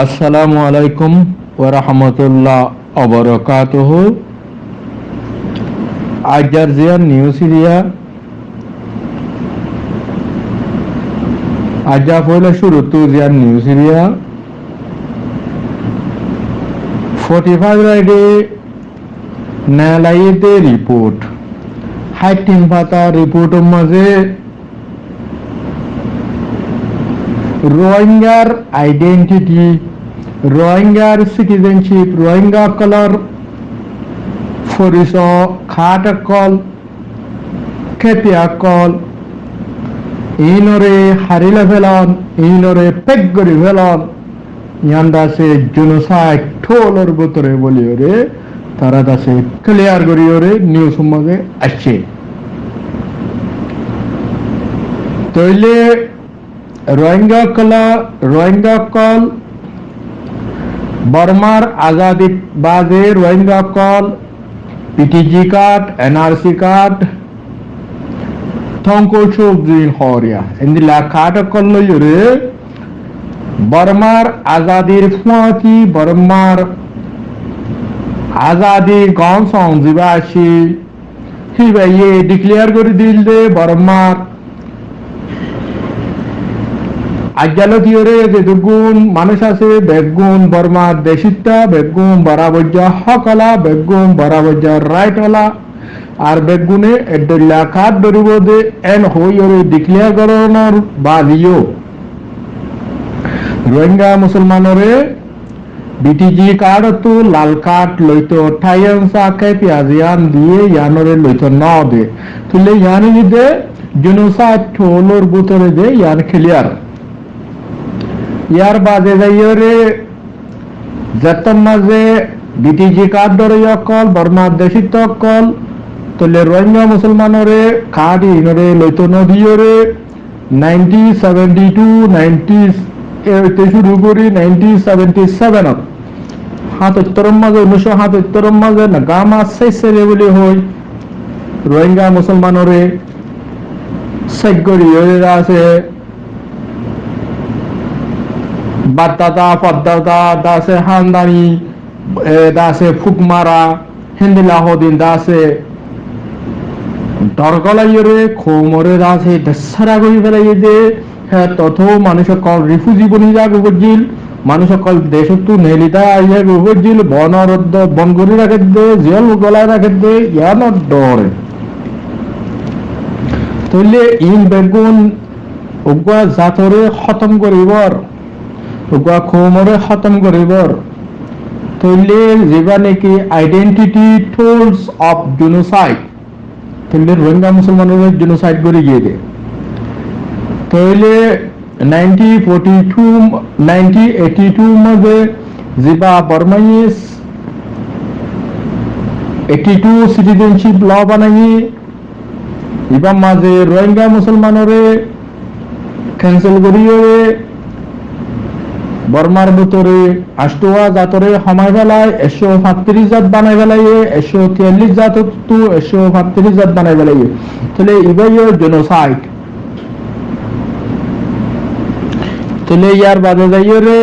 আসসালামু আলাইকুম ওয়া রাহমাতুল্লাহ ওয়া বারাকাতুহু। আজারজিয়ান নিউজ সিরিয়া আজা পয়লা শুরু তো জিয়ান নিউজ সিরিয়া 45 রাইডে নালাইতে রিপোর্ট হাইটিং পাতা রিপোর্টের মাঝে রোহিঙ্গার আইডেন্টিটি, রোহিঙ্গার সিটিজেনশিপ, রোহিঙ্গা কলর ফরিস খাটকল খেপিয়াকল ইনরে হারিলে ফেলন, ইনরে পেক করি ফেলন, ইয়ান দাসে জেনোসাইড ঠোলর ভিতরে বলি ওরে তারা দাসে ক্লিয়ার করি ওরে নিউজ মাঝে আসছে। তইলে রোহিঙ্গা কল বর্মার আজাদি বাজে রোহিঙ্গা কল পিটিজি কার্ড, এনআরসি কার্ড থংকল সবজিন হরিয়া এন্দিলা কার্ড কল লইরে বর্মার আজাদির ফুয়াতি বর্মার আজাদি গন সং জিবাসি হিবাইয়ে ডিক্লেয়ার করে দিল দে বর্মার আজ্ঞালতীয়রে যে দুগুণ মানুষ আছে বেগুন বর্মার দেশিতা বেগুন বরাবজ্জা হকলা বেগুন বরাবজ্জা রাইটলা আর বেগুনে এডলা কাট ধরিব দে এন হইরে ডিক্লেয়ার করানোর বাদিও রোহিঙ্গা মুসলমানরে বিটিজি কার্ড তো লাল কার্ড লইতো ঠাইয়ানসা খাই পেঁয়াজিয়ান দিয়ে ইয়ানরে লইতো ন দে তুলে ইয়ানি দে জেনোসাইড ঠোলর ভিতরে দে ইয়ান ক্লিয়ার ইয়ার বাদে যাইরে যতন মাঝে বিটিজি কার্ড ধরে কল বর্মার দেশিত কল তলে রোহিঙ্গা মুসলমানরে কার্ড ইনরে লইতো নদীরে 1972 শুরু করি 1977 ৭৭ মাঝে 1977 মাঝে নাগামা সেসেরে বলি হই রোহিঙ্গা মুসলমানরে সেগরি আছে বাদ্দাদা পদ্দাদা দাসে হান্দানি দাসে ফুকমারা হিন্দিলা হদিন দাসে দরগলাইরে খোমরে দাসে দসারা গই ফেলাই দে হ্যাঁ তথ মানুষ কল রিফিউজি বনি যা গুবজিল মানুষ কল দেশতু নেলিদা আইয়া গুবজিল বনরদ্দ বনগরি রাখে দে জেল গলায় রাখে দে ইয়ান ডরে তইলে ইন বেগুন উগা জাতরে খতম করিবর উগা খোমরে খতম করিবর তইলে যেবা নাকি আইডেন্টিটি টুলস অফ জেনোসাইড তইলে রোহিঙ্গা মুসলমানের জেনোসাইড করে গিয়ে দে তইলে 1982 মাঝে যেবা বর্মাইস 82 সিটিজেনশিপ ল বানাই এবা মাঝে রোহিঙ্গা মুসলমানরে ক্যান্সেল করিয়ে বর্মার ভিতরে আষ্টুয়া জাতরে সময় বেলায় 135 জাত বানাই বেলাইয়ে 143 জাত তো 135 জাত বানাই বেলাইয়ে তাহলে ইবাইও জেনোসাইড তাহলে ইয়ার বাদে যাইয়ে রে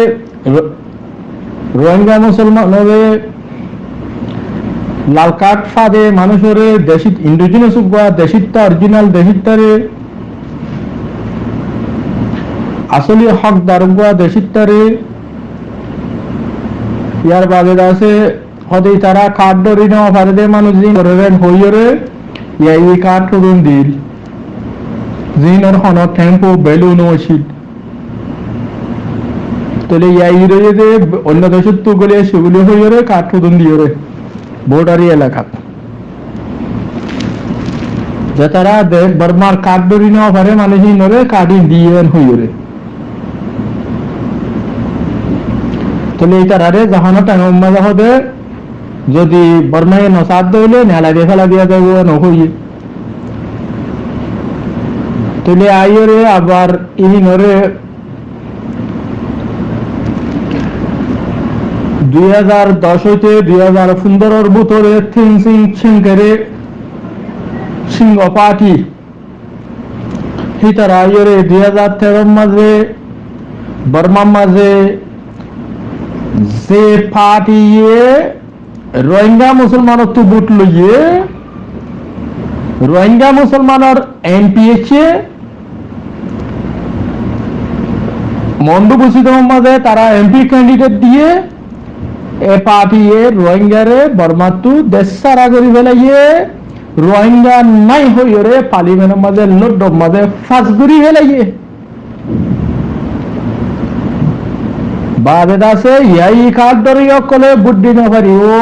রোহিঙ্গা মুসলমানরে লাল কার্ড ফাদে মানুষের দেশিত ইন্ডিজিনাস বা দেশিতা অরিজিনাল দেশিতারে আসলে হক দারুগা দেশিতারে ইয়ার বাদে আছে হদে তারা কার্ড ধরি না পারে দে মানুষ দিন করেন হইরে এই কার্ড করুন দিল জিনর হন টেম্পো বেলুন ওশিট তাহলে এই রে যে অন্য দেশের তো গলে সেগুলি হইরে কার্ড করুন দিরে বর্ডারি এলাকা যে তারা বর্মার কার্ড ধরি না পারে মানুষ ইনরে কার্ড দিয়েন হইরে তাহলে এই তারারে জাহানো টাইম মজা হবে যদি বর্মায় নসাদ দইলে নেলা দিয়ে ফেলা দিয়া যাবো নহই তাহলে আইরে আবার ইনরে 2010 হইতে 2015 ভিতরে থিংসিং ছিনকেরে সিংহ পার্টি হিতারা ইয়ে 2013 মাঝে বর্মা মাঝে যে পার্টি রোহিঙ্গা মুসলমানর তো বুট লইয়ে রোহিঙ্গা মুসলমানের এমপি এসে মন্ডবসিত মাঝে তারা এমপি ক্যান্ডিডেট দিয়ে এ পার্টি রোহিঙ্গারে বর্মাতু দেশ সারা করি ফেলাইয়ে রোহিঙ্গা নাই হইরে পার্লিমেন্টের মাঝে লড্ড মাঝে ফাঁস করি ফেলাইয়ে বাদে দাসে ইয়াই কাঠ ধরিও কলে বুদ্ধি না পারিও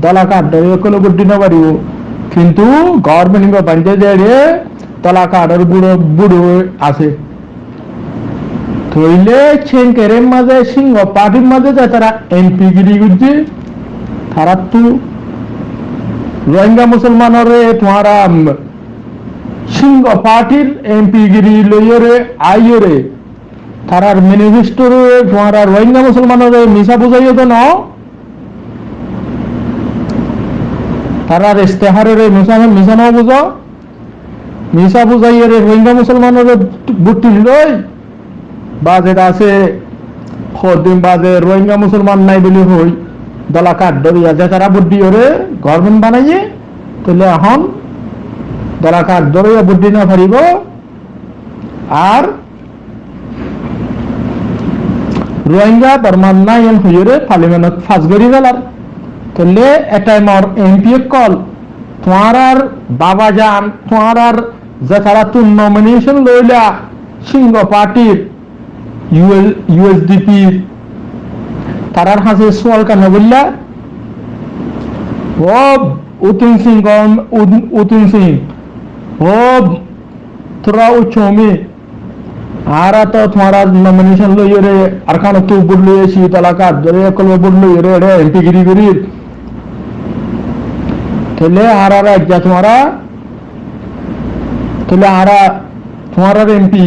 দলা কাঠ ধরিও কলে বুদ্ধি না পারিও কিন্তু গভর্নমেন্ট বান্ধে দেড়ে দলা কাঠের বুড়ো বুড়ো আছে থইলে ছেঙ্কেরের মাঝে সিংহ পার্টির মাঝে যে তারা এমপি গিরি করছে তারা তো রোহিঙ্গা মুসলমানের তোমারা সিংহ পার্টির এমপি গিরি লইরে আইরে তারার ম্যানিফেস্টোর তোমারা রোহিঙ্গা মুসলমানের মিশা বুঝাইও তো ন তারার ইস্তেহারের মিশানো বুঝো মিশা বুঝাইয়ে রোহিঙ্গা মুসলমানের বুটি লই বা যেটা আছে কদিন বাদে রোহিঙ্গা মুসলমান নাই বলি হই দলা কাঠ ধরিয়া যে তারা বুদ্ধি ওরে গভর্নমেন্ট বানাইয়ে তাহলে এখন দলা কাঠ ধরিয়া বুদ্ধি না পারিব আর রোহিঙ্গা বর্মান নাই এন হইরে পার্লিমেন্টত ফাঁস করি ফেলার তাহলে এটাই মর এমপি কল তোমার বাবা যান তোমার যে তারা তুন নমিনেশন লইলা সিংহ পার্টির ইউএসডিপি তারার হাসে সোয়াল কেন বললা ও উতিন সিং ও তোরা উচ্চমি আর তো তোমারা নমিনেশন লইরে আর খান তো বুট লইছি তলাকাত ধরে কল বুট লইরে রে এমপি গিরি গিরি তাহলে আর যা তোমারা এমপি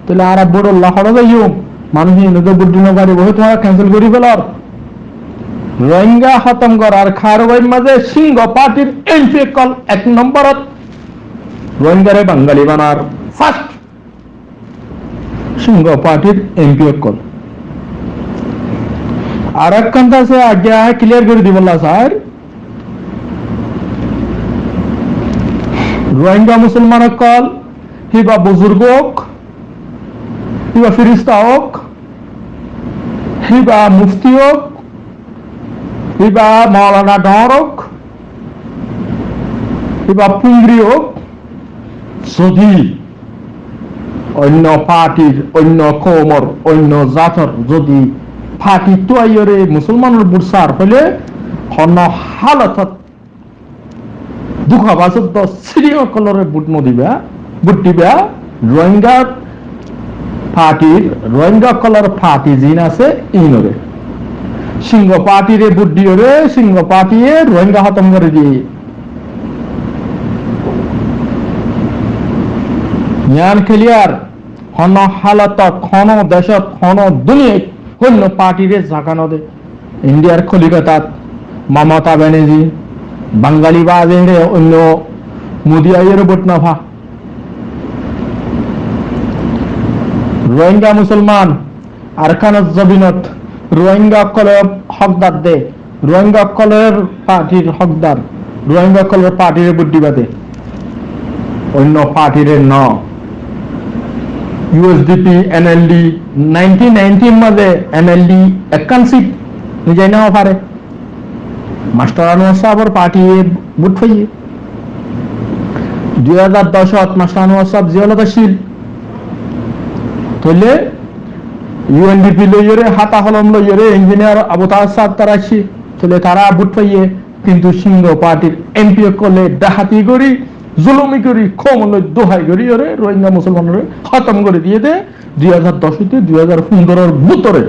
তাহলে আর বড় লাহড়া যাইও মানুষ নদী বুদ্ধি নগারি বহে তোমারা ক্যান্সেল করি ফেলার রোহিঙ্গা খতম করার খারবাইর মাঝে সিংহ পার্টির এমপি কল 1 নম্বরত রোহিঙ্গারে বাঙালি বানার ফার্স্ট সিংহ পার্টির এমপি কল আর এক কান্তা সে আগে ক্লিয়ার করে দিবলা স্যার রোহিঙ্গা মুসলমান কল হিবা বুজুর্গ হোক হিবা ফিরিস্তা হোক হিবা মুফতি হোক হিবা মৌলানা ডর হোক হিবা পুংরি হোক যদি অন্য পার্টির অন্য কৌমর অন্য জাতর যদি পার্টি তো আইরে মুসলমানের বুরসার হলে হন হালতত দুঃখাবাসত সিরিয় কলরে বুট নদিবা বুট দিবা রোহিঙ্গা পার্টির রোহিঙ্গা কলর পার্টি জিন আছে ইনরে সিংহ পার্টিরে বুট দিওরে সিংহ পার্টিয়ে রোহিঙ্গা খতম করে দিয়ে জ্ঞান ক্লিয়ার হন হালতত হন দেশত হন দুনিয়ায় অন্য পার্টিরে জাগানো দে ইন্ডিয়ার কলিকাতাত মমতা ব্যানার্জি বাঙালি বাজে অন্য মোদি আইয়ের ভোট নাফা রোহিঙ্গা মুসলমান আরকানত জবিনত রোহিঙ্গা কলের হকদার দে রোহিঙ্গা কলের পার্টির হকদার রোহিঙ্গা কলের পার্টির ভোট দিবাতে অন্য পার্টির ন ইউএসডিপি এনএলডি 1990 মাঝে এনএলডি 51 সিট নিজে নেওয়া পারে মাস্টার আনোয়ার সাহেবের পার্টি বুট হইয়ে 2010 মাস্টার আনোয়ার সাহেব জিয়ালতাশীল তাহলে ইউএনডিপি লইরে হাতা হলম লইরে ইঞ্জিনিয়ার আবতার সাহেব তারা আসি তাহলে তারা বুট পাইয়ে কিন্তু সিংহ পার্টির এমপি করলে ডাহাতি করি জুলুমি করি ক্ষমল দোহাই করি ওরে রোহিঙ্গা মুসলমানের খতম করে দিয়ে দে 2010 2015 ভিতরে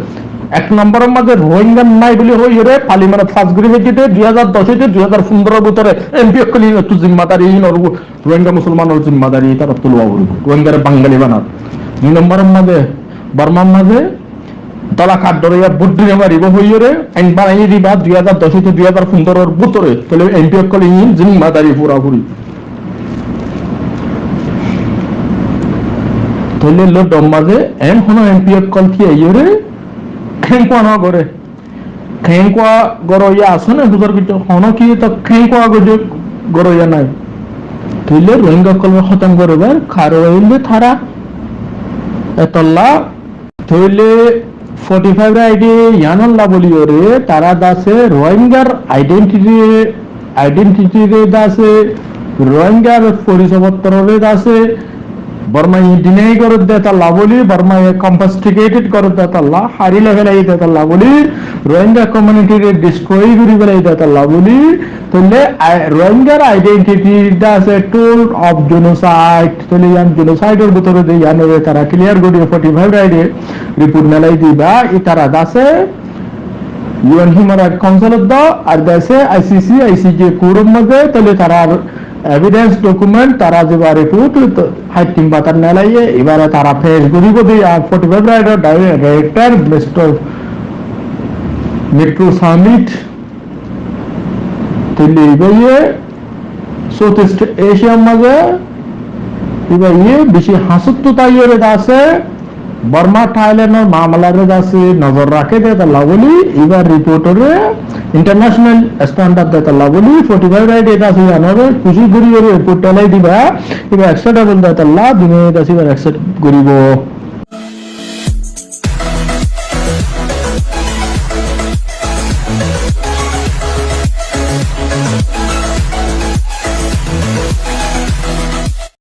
1 নম্বরের মাঝে রোহিঙ্গা নাই বলে হইরে পার্লিমেন্ট ফাঁস করে দিতে 2010 2015 ভিতরে এমপি কলি একটু জিম্মাদারি রোহিঙ্গা মুসলমানের জিম্মাদারি তার তুলবা রোহিঙ্গার বাঙালি বানার 2 নম্বরের মাঝে বর্মার মাঝে দলা কাঠ ধরিয়া বুদ্ধি মারিব হইরে আইন বানাই দিবা 2010 2015 ভিতরে তাহলে এমপি কলি জিম্মাদারি পুরাপুরি তলে লো ডম্বাজে এন হনো এমপিএফ কল কি আইরে খেংকোয়া না করে খেংকোয়া গরইয়া আছে না হুজুর কিছু হনো কি তো খেংকোয়া গজে গরইয়া নাই তলে রোহিঙ্গা কল খতম করবে খারো হইলে থারা এতলা তলে 45 আইডি ইয়ানল্লা বলি ওরে তারা দাসে রোহিঙ্গার আইডেন্টিটি রে দাসে রোহিঙ্গার পরিচয়পত্র রে দাসে বর্মা ডিনাই করে দেতাল্লা বলি বর্মা কম্পাস্টিকেটেড করে দেতাল্লা হারি লেভেলাই দেতাল্লা বলি রোহিঙ্গা কমিউনিটিরে ডিস্ট্রয় করি বেলাই দেতাল্লা বলি তাহলে রোহিঙ্গার আইডেন্টিটিটা আছে টুল অফ জেনোসাইড তাহলে ইয়ান জেনোসাইডের ভিতরে দিয়ে ইয়ানের তারা ক্লিয়ার করি 45 রাইডে রিপোর্ট মেলাই দিবা ই তারা দাসে ইউএন হিউম্যান রাইট কাউন্সিলত দাও আর দাসে আইসিসি আইসিজে কোরম মধ্যে তাহলে তারা এভিডেন্স ডকুমেন্ট তারা যে রিপোর্ট হাইটিং বাতার নেলাইয়ে এবারে তারা ফেস করিব দিয়ে 45 rider director mister metro summit তাহলে এবারে সাউথ ইস্ট এশিয়ার মাঝে এবারে বেশি হাসত তাইয়ের আছে বর্মা থাইল্যান্ডের মামলার আছে নজর রাখে দেয় লাভলি এবার রিপোর্টরে ইন্টারন্যাশনাল স্ট্যান্ডার্ড দেয় লাভলি 45 রাইট এটা আছে জানাবে খুশি করি রিপোর্ট লাই দিবা এবার অ্যাকসেপ্টেবল দেয় লা দিনে এবার অ্যাকসেপ্ট করিব